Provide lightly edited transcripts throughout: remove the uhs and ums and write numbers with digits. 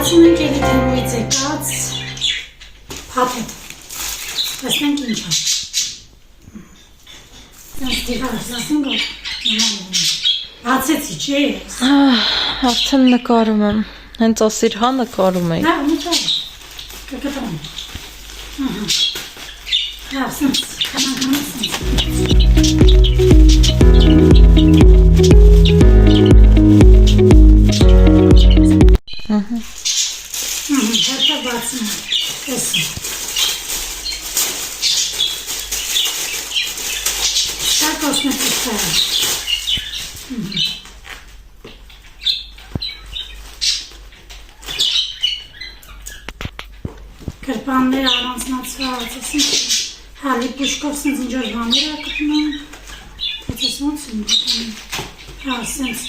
Բացում ենք էլի թեմույց եկած փաթեթ, տեսնենք ինչ է, դիվարս ասենք որ նման բացեցի չէ ես, արդեն նկարում եմ, հենց ասիր հա նկարում էի, նավ նկար կկտրում, լավ սենց, կնանքանից Հերթա բացում եմ, տեսում Դա կոսմետիկները Կրպանները առանձնացված հալի պուշկով սենց ինջոր բաներ ակտում եմ Թեցես ոնց եմ գտնում Հա, սենց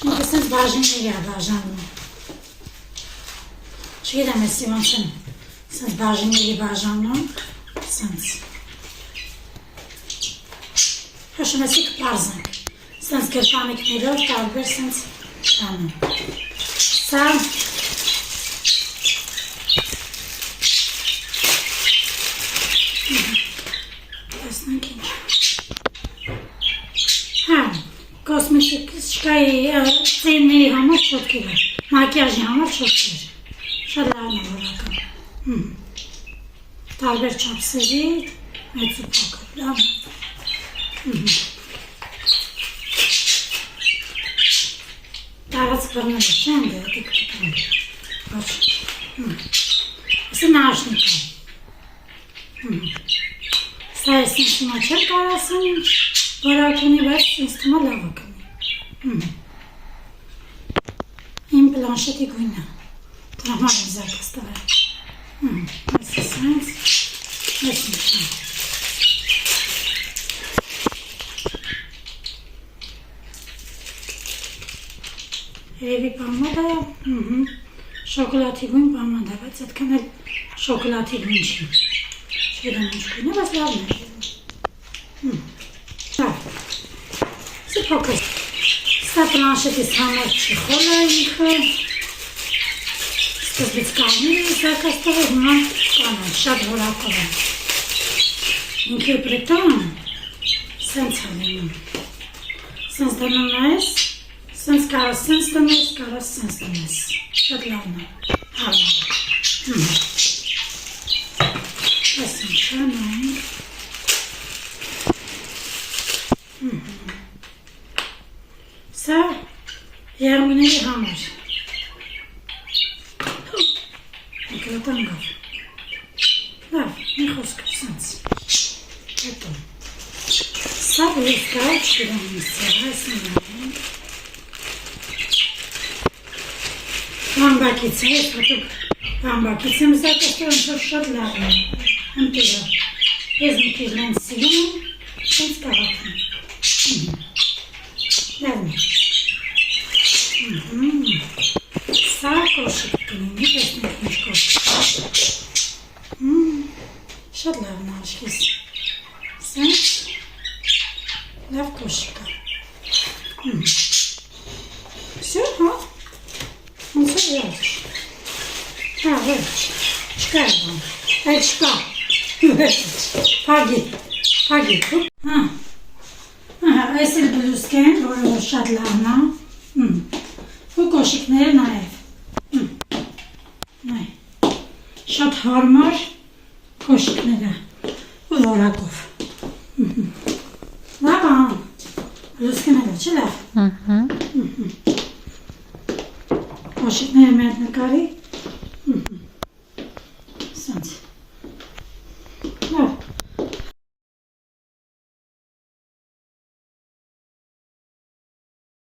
Ինքը սենց բաժինների է բաժանում Չգիտեմ եսի ոնց եմ Սենց բաժինների բաժանում Սենց Հաշում եսի կպարզենք Սենց կրպանիքներով տարբեր սենց տանում Սա Տեսնենք ինչ Հա Կոսմետիկայի ծեյնների համար չոտքեր է Մակիաժի համար չոտքեր Շատ լավն է որական Տարբեր չապսերի Մեծ ու փոքր Լավ Տարած կրները չեն դե դիք տպրում Ոչ Ասի նաշնիկ է Սա ես ինձ հիմա չեր կարասում Որակունի բայց ինձ թմա լավը կնի Իմ պլանշետի գույնը Տրամար եմ զարկս տվել Այս սենց Այս նշան Երևի պամոդ է Շոկոլատի գույն պամոդ է Բայց այդքան էլ շոկոլատի գույն չի Չգիտեմ ինչ գույն է Բայց լավն է Լավ Սի փոքր Սա պլանշետիս համար չի խոլ է ինքը Սկզբից կարմիր է զարկած տվել Հիմա կանան շատ որակով է Ինքը պրետան Սենց հալինում Սենց դնում ես Սենց կարաս սենց դնես, կարաս սենց դնես Շատ լավն է Հարմար Այս ինչան ենք Սա եղմիների համար Եկրատան գավ Լավ, մի խոսքր սենց Հետո Սա բլուսկա չգրամ իսեր Այս նայենք Բամբակից է, բամբակից եմ զարկաստոր ընչոր շատ լավն է, ընտիրը, ես մի քիչ լեն սիրում եմ, սենց կաղաքում, լավն է, սա կոշիկ կնեմ, մի տեսնենք ինչ կոշիկ, շատ լավն է աշկիս, սենց, լավ կոշիկ է, վսյո, հա? Ոնց է վերջ, հա վերջ, չկա է բան, այդ չկա, պագի, հա, այս էլ բլուսկ են, որը շատ լավն է, ու կոշիկները նաև, շատ հարմար կոշիկները, ու որակով, լավ ան, բլուսկները չի լավ, Կոշիկները մեր նկարի Սենց